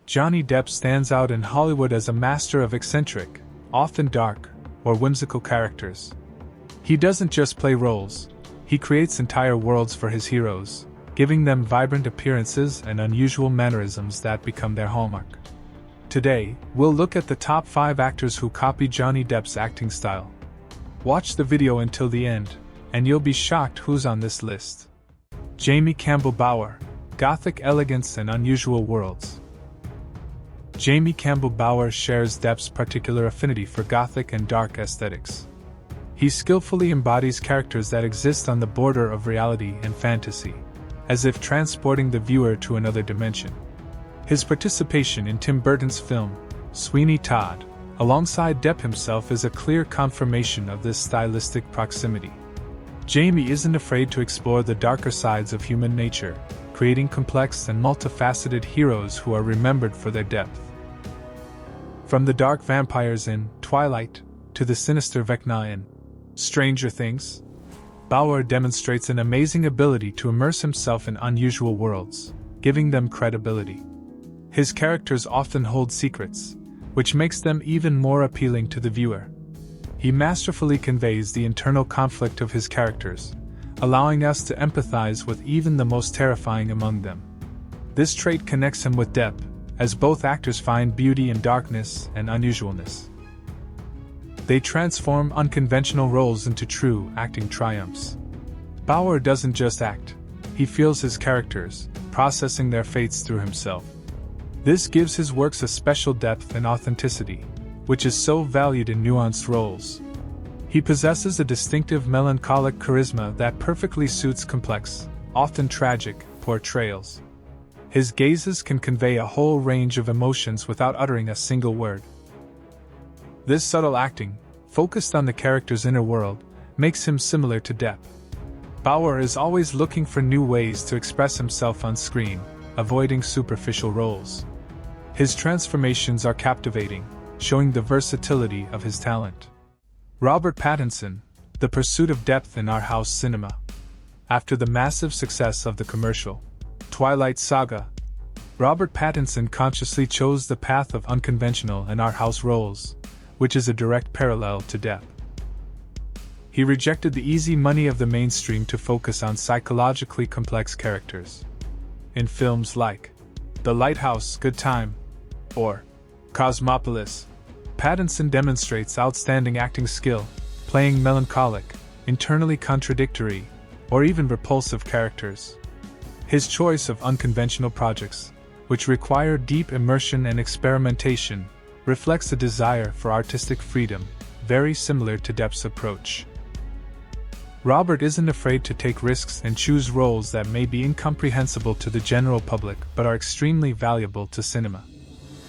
Johnny Depp stands out in Hollywood as a master of eccentric, often dark, or whimsical characters. He doesn't just play roles, he creates entire worlds for his heroes, giving them vibrant appearances and unusual mannerisms that become their hallmark. Today, we'll look at the top 5 actors who copy Johnny Depp's acting style. Watch the video until the end, and you'll be shocked who's on this list. Jaime Campbell Bower, Gothic elegance and unusual worlds. Jaime Campbell Bower shares Depp's particular affinity for Gothic and dark aesthetics. He skillfully embodies characters that exist on the border of reality and fantasy, as if transporting the viewer to another dimension. His participation in Tim Burton's film, Sweeney Todd, alongside Depp himself is a clear confirmation of this stylistic proximity. Jaime isn't afraid to explore the darker sides of human nature, creating complex and multifaceted heroes who are remembered for their depth. From the dark vampires in Twilight to the sinister Vecna in Stranger Things, Bower demonstrates an amazing ability to immerse himself in unusual worlds, giving them credibility. His characters often hold secrets, which makes them even more appealing to the viewer. He masterfully conveys the internal conflict of his characters, allowing us to empathize with even the most terrifying among them. This trait connects him with Depp, as both actors find beauty in darkness and unusualness. They transform unconventional roles into true acting triumphs. Bower doesn't just act, he feels his characters, processing their fates through himself. This gives his works a special depth and authenticity, which is so valued in nuanced roles. He possesses a distinctive melancholic charisma that perfectly suits complex, often tragic, portrayals. His gazes can convey a whole range of emotions without uttering a single word. This subtle acting, focused on the character's inner world, makes him similar to Depp. Bower is always looking for new ways to express himself on screen, avoiding superficial roles. His transformations are captivating, showing the versatility of his talent. Robert Pattinson, the pursuit of depth in art house cinema. After the massive success of the commercial Twilight Saga, Robert Pattinson consciously chose the path of unconventional and art house roles, which is a direct parallel to Depp. He rejected the easy money of the mainstream to focus on psychologically complex characters. In films like The Lighthouse, Good Time, or Cosmopolis, Pattinson demonstrates outstanding acting skill, playing melancholic, internally contradictory, or even repulsive characters. His choice of unconventional projects, which require deep immersion and experimentation, reflects a desire for artistic freedom, very similar to Depp's approach. Robert isn't afraid to take risks and choose roles that may be incomprehensible to the general public but are extremely valuable to cinema.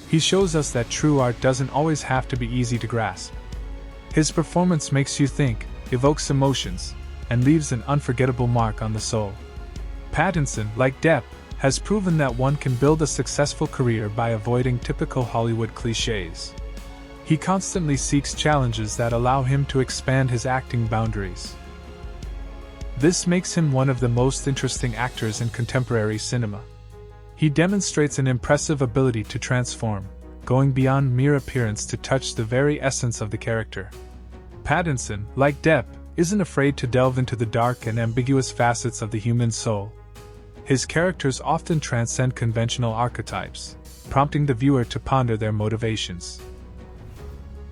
He shows us that true art doesn't always have to be easy to grasp. His performance makes you think, evokes emotions, and leaves an unforgettable mark on the soul. Pattinson, like Depp, has proven that one can build a successful career by avoiding typical Hollywood cliches. He constantly seeks challenges that allow him to expand his acting boundaries. This makes him one of the most interesting actors in contemporary cinema. He demonstrates an impressive ability to transform, going beyond mere appearance to touch the very essence of the character. Pattinson, like Depp, isn't afraid to delve into the dark and ambiguous facets of the human soul. His characters often transcend conventional archetypes, prompting the viewer to ponder their motivations.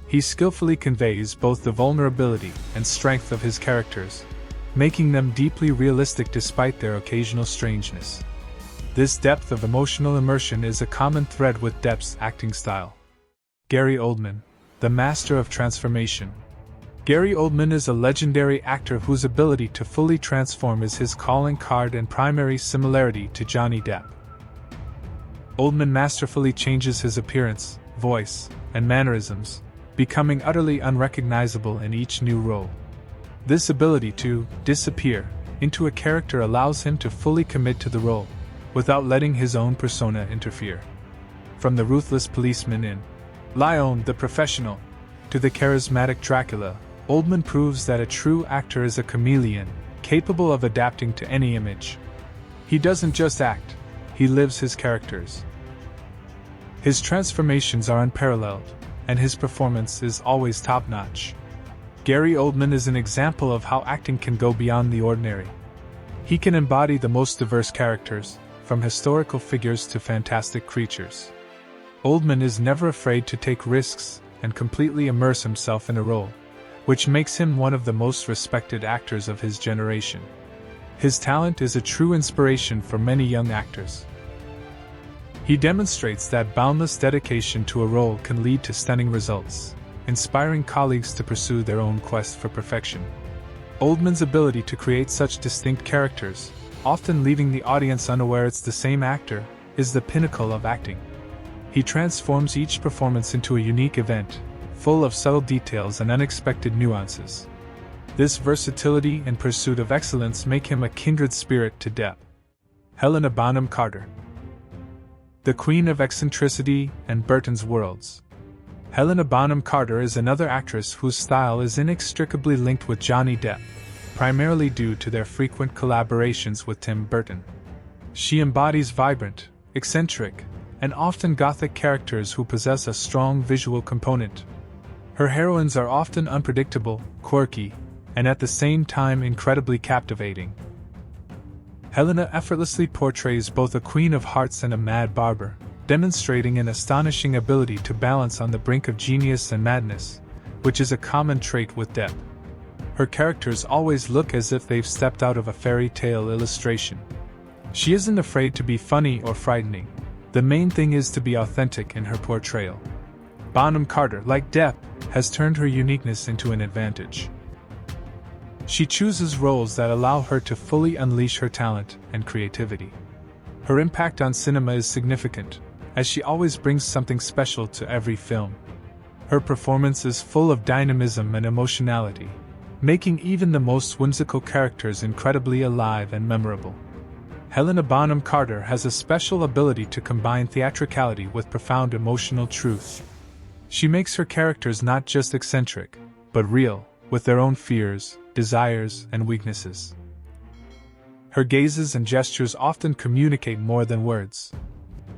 He skillfully conveys both the vulnerability and strength of his characters, making them deeply realistic despite their occasional strangeness. This depth of emotional immersion is a common thread with Depp's acting style. Gary Oldman, the master of transformation. Gary Oldman is a legendary actor whose ability to fully transform is his calling card and primary similarity to Johnny Depp. Oldman masterfully changes his appearance, voice, and mannerisms, becoming utterly unrecognizable in each new role. This ability to disappear into a character allows him to fully commit to the role, without letting his own persona interfere. From the ruthless policeman in Leon the Professional to the charismatic Dracula, Oldman proves that a true actor is a chameleon, capable of adapting to any image. He doesn't just act, he lives his characters. His transformations are unparalleled, and his performance is always top-notch. Gary Oldman is an example of how acting can go beyond the ordinary. He can embody the most diverse characters, from historical figures to fantastic creatures. Oldman is never afraid to take risks and completely immerse himself in a role, which makes him one of the most respected actors of his generation. His talent is a true inspiration for many young actors. He demonstrates that boundless dedication to a role can lead to stunning results, inspiring colleagues to pursue their own quest for perfection. Oldman's ability to create such distinct characters, often leaving the audience unaware it's the same actor, is the pinnacle of acting. He transforms each performance into a unique event, full of subtle details and unexpected nuances. This versatility and pursuit of excellence make him a kindred spirit to Depp. Helena Bonham Carter, the queen of eccentricity and Burton's worlds. Helena Bonham Carter is another actress whose style is inextricably linked with Johnny Depp, primarily due to their frequent collaborations with Tim Burton. She embodies vibrant, eccentric, and often gothic characters who possess a strong visual component. Her heroines are often unpredictable, quirky, and at the same time incredibly captivating. Helena effortlessly portrays both a queen of hearts and a mad barber, demonstrating an astonishing ability to balance on the brink of genius and madness, which is a common trait with Depp. Her characters always look as if they've stepped out of a fairy tale illustration. She isn't afraid to be funny or frightening. The main thing is to be authentic in her portrayal. Bonham Carter, like Depp, has turned her uniqueness into an advantage. She chooses roles that allow her to fully unleash her talent and creativity. Her impact on cinema is significant, as she always brings something special to every film. Her performance is full of dynamism and emotionality, making even the most whimsical characters incredibly alive and memorable. Helena Bonham Carter has a special ability to combine theatricality with profound emotional truth. She makes her characters not just eccentric, but real, with their own fears, desires, and weaknesses. Her gazes and gestures often communicate more than words.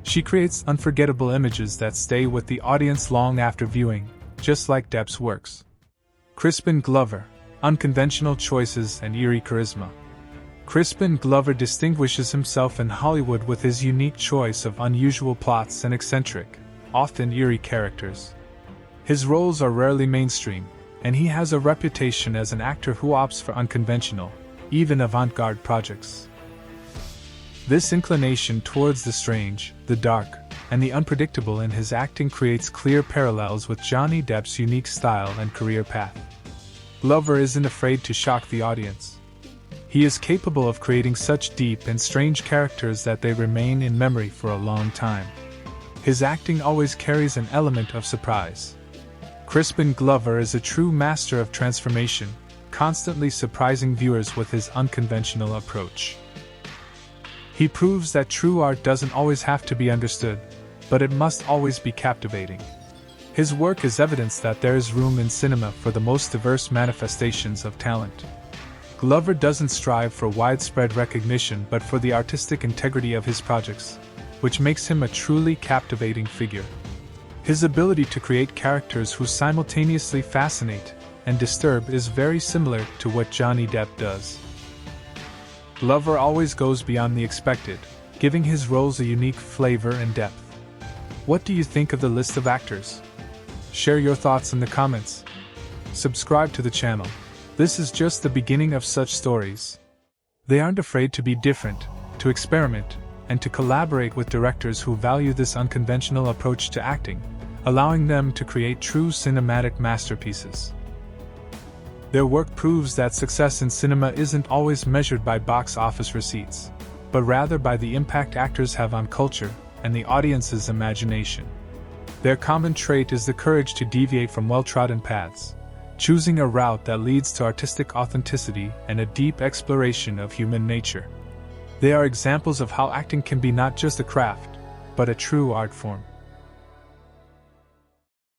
She creates unforgettable images that stay with the audience long after viewing, just like Depp's works. Crispin Glover, unconventional choices and eerie charisma. Crispin Glover distinguishes himself in Hollywood with his unique choice of unusual plots and eccentric, often eerie characters. His roles are rarely mainstream, and he has a reputation as an actor who opts for unconventional, even avant-garde projects. This inclination towards the strange, the dark, and the unpredictable in his acting creates clear parallels with Johnny Depp's unique style and career path. Glover isn't afraid to shock the audience. He is capable of creating such deep and strange characters that they remain in memory for a long time. His acting always carries an element of surprise. Crispin Glover is a true master of transformation, constantly surprising viewers with his unconventional approach. He proves that true art doesn't always have to be understood, but it must always be captivating. His work is evidence that there is room in cinema for the most diverse manifestations of talent. Glover doesn't strive for widespread recognition but for the artistic integrity of his projects, which makes him a truly captivating figure. His ability to create characters who simultaneously fascinate and disturb is very similar to what Johnny Depp does. Glover always goes beyond the expected, giving his roles a unique flavor and depth. What do you think of the list of actors? Share your thoughts in the comments. Subscribe to the channel. This is just the beginning of such stories. They aren't afraid to be different, to experiment, and to collaborate with directors who value this unconventional approach to acting, allowing them to create true cinematic masterpieces. Their work proves that success in cinema isn't always measured by box office receipts, but rather by the impact actors have on culture and the audience's imagination. Their common trait is the courage to deviate from well-trodden paths, choosing a route that leads to artistic authenticity and a deep exploration of human nature. They are examples of how acting can be not just a craft, but a true art form.